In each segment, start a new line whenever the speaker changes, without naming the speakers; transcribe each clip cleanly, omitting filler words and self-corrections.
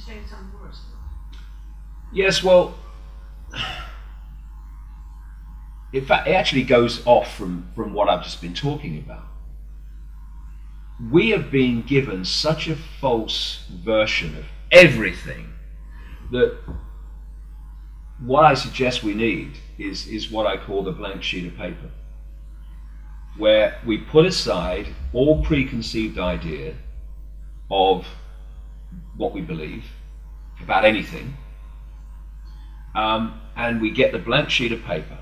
say some words?
Yes, well, in fact, it actually goes off from what I've just been talking about. We have been given such a false version of everything that what I suggest we need is what I call the blank sheet of paper, where we put aside all preconceived idea of what we believe about anything, and we get the blank sheet of paper.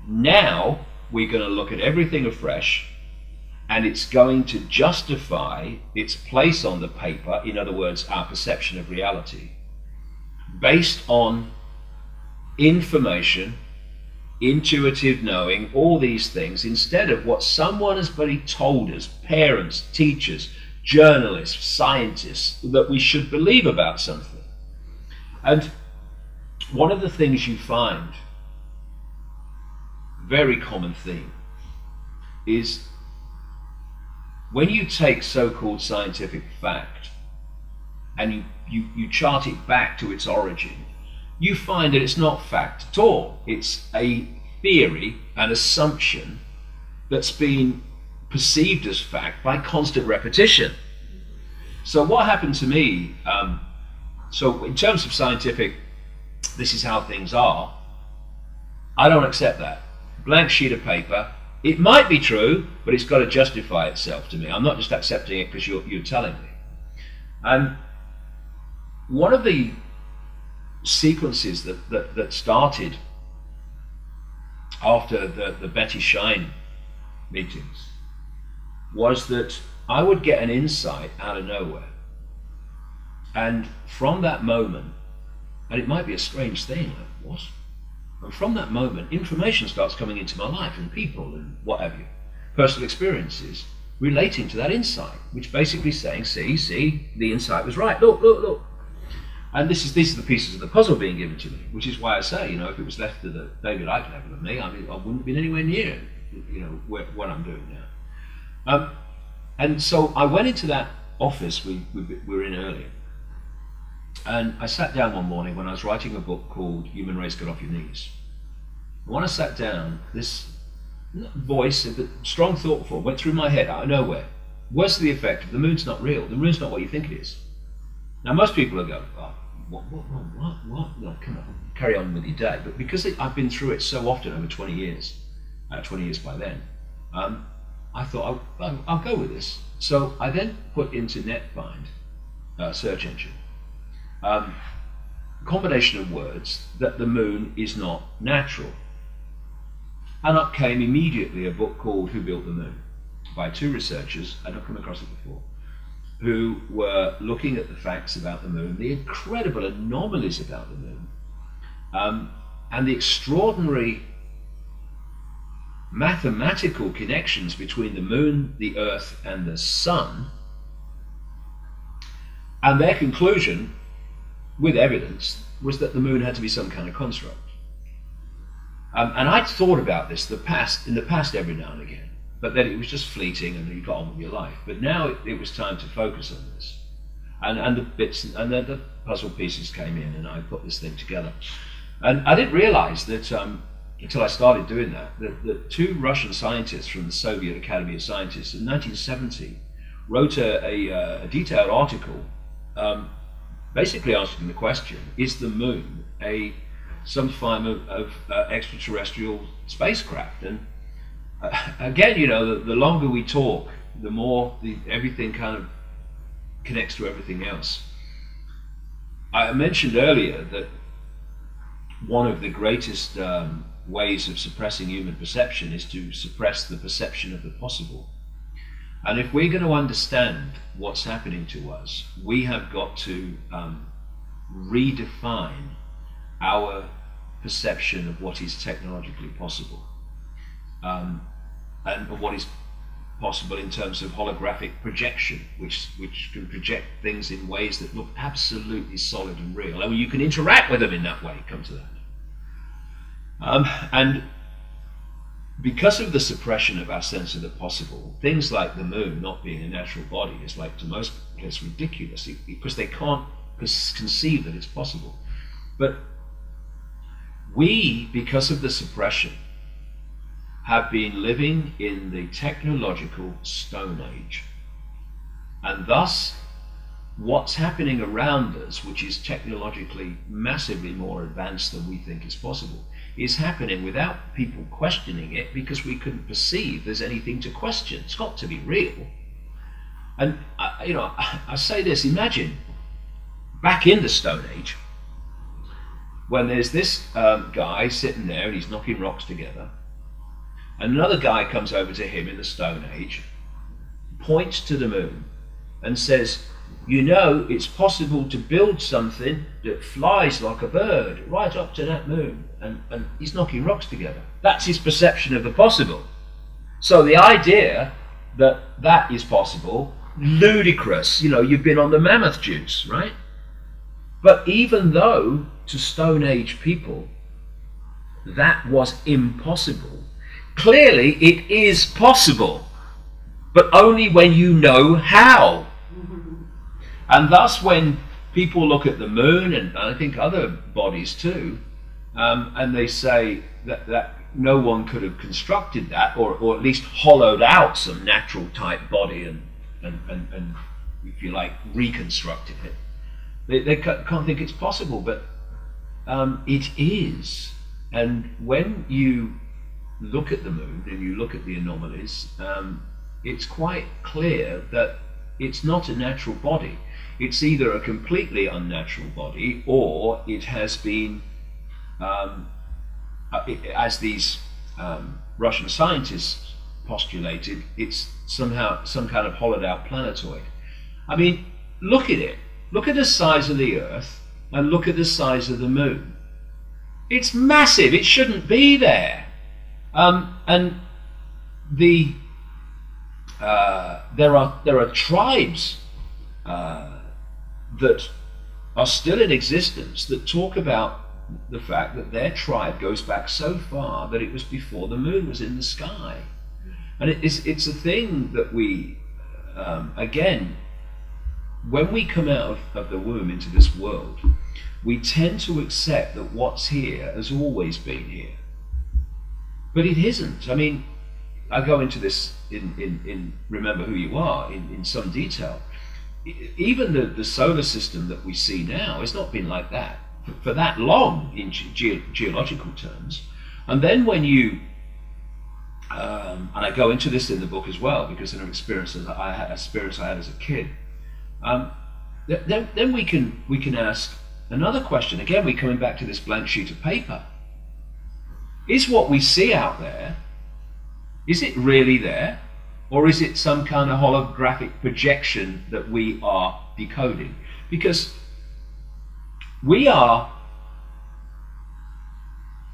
Now we're going to look at everything afresh, and it's going to justify its place on the paper, in other words, our perception of reality, based on information, intuitive knowing, all these things, instead of what someone has already told us, parents, teachers, journalists, scientists, that we should believe about something. And one of the things you find, very common theme, is when you take so-called scientific fact and you chart it back to its origin, you find that it's not fact at all. It's a theory, an assumption that's been perceived as fact by constant repetition. So what happened to me, so in terms of scientific, this is how things are, I don't accept that. Blank sheet of paper, it might be true, but it's got to justify itself to me. I'm not just accepting it because you're telling me. And one of the sequences that started after the Betty Shine meetings was that I would get an insight out of nowhere, and from that moment, and it might be a strange thing, like, what? And from that moment, information starts coming into my life, and people and what have you, personal experiences relating to that insight, which basically saying, see, the insight was right, look. And these are the pieces of the puzzle being given to me, which is why I say, if it was left to the David Icke level of me, I wouldn't have been anywhere near, what I'm doing now. And so I went into that office we were in earlier, and I sat down one morning when I was writing a book called Human Race Get Off Your Knees. And when I sat down, this voice, a strong thought form, went through my head out of nowhere. Worse to the effect of, the moon's not real, the moon's not what you think it is. Now most people will go, oh, what? No, come on, carry on with your day. But because I've been through it so often over 20 years, 20 years by then, I thought I'll go with this. So I then put into NetFind, search engine, combination of words that the moon is not natural. And up came immediately a book called Who Built the Moon? By two researchers, I'd not come across it before, who were looking at the facts about the moon, the incredible anomalies about the moon, and the extraordinary mathematical connections between the moon, the earth, and the sun. And their conclusion, with evidence, was that the moon had to be some kind of construct. And I'd thought about this in the past every now and again, but then it was just fleeting and you got on with your life. But now it was time to focus on this. And the bits and the puzzle pieces came in, and I put this thing together. And I didn't realize that until I started doing that two Russian scientists from the Soviet Academy of Scientists in 1970 wrote a detailed article basically asking the question, is the moon some form of extraterrestrial spacecraft? And again, the longer we talk, the more everything kind of connects to everything else. I mentioned earlier that one of the greatest ways of suppressing human perception is to suppress the perception of the possible. And if we're going to understand what's happening to us, we have got to redefine our perception of what is technologically possible, and what is possible in terms of holographic projection, which can project things in ways that look absolutely solid and real, and you can interact with them in that way. Come to that. And because of the suppression of our sense of the possible, things like the moon not being a natural body is, like, to most, it's ridiculous, because they can't conceive that it's possible. But we, because of the suppression, have been living in the technological Stone Age. And thus, what's happening around us, which is technologically massively more advanced than we think is possible, is happening without people questioning it, because we couldn't perceive there's anything to question. It's got to be real. And I say this, imagine back in the Stone Age, when there's this guy sitting there and he's knocking rocks together, and another guy comes over to him in the Stone Age, points to the moon and says, you know, it's possible to build something that flies like a bird right up to that moon. And he's knocking rocks together. That's his perception of the possible. So the idea that that is possible, ludicrous. You know, you've been on the mammoth juice, right? But even though to Stone Age people that was impossible, clearly it is possible, but only when you know how. And thus when people look at the moon, and I think other bodies too, and they say that no one could have constructed that, or at least hollowed out some natural type body and if you like, reconstructed it, they can't think it's possible, but it is. And when you look at the moon and you look at the anomalies, it's quite clear that it's not a natural body. It's either a completely unnatural body, or it has been, as these Russian scientists postulated, it's somehow some kind of hollowed out planetoid. I mean, look at it. Look at the size of the Earth and look at the size of the moon. It's massive. It shouldn't be there. And the there are tribes that are still in existence that talk about the fact that their tribe goes back so far that it was before the moon was in the sky. And it's a thing that we, again, when we come out of the womb into this world, we tend to accept that what's here has always been here. But it isn't. I mean, I go into this in Remember Who You Are in some detail. Even the solar system that we see now has not been like that for that long in geological terms. And then when you, and I go into this in the book as well, because of an experience I had as a kid, then we can ask another question. Again, we're coming back to this blank sheet of paper. Is what we see out there, is it really there? Or is it some kind of holographic projection that we are decoding? Because we are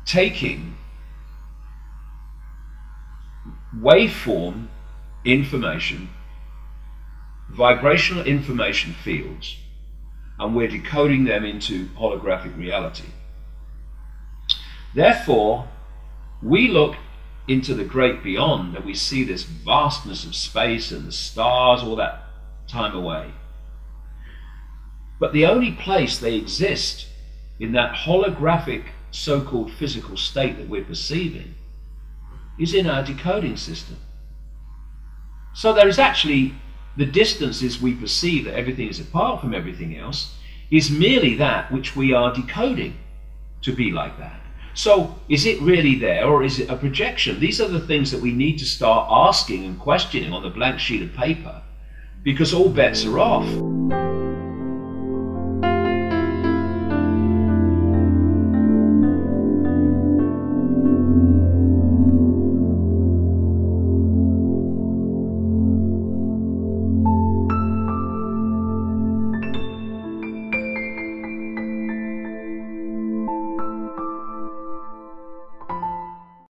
taking waveform information, vibrational information fields, and we're decoding them into holographic reality. Therefore, we look into the great beyond and we see this vastness of space and the stars all that time away. But the only place they exist in that holographic so-called physical state that we're perceiving is in our decoding system. So there is actually the distances we perceive that everything is apart from everything else is merely that which we are decoding to be like that. So is it really there, or is it a projection? These are the things that we need to start asking and questioning on the blank sheet of paper, because all bets are off.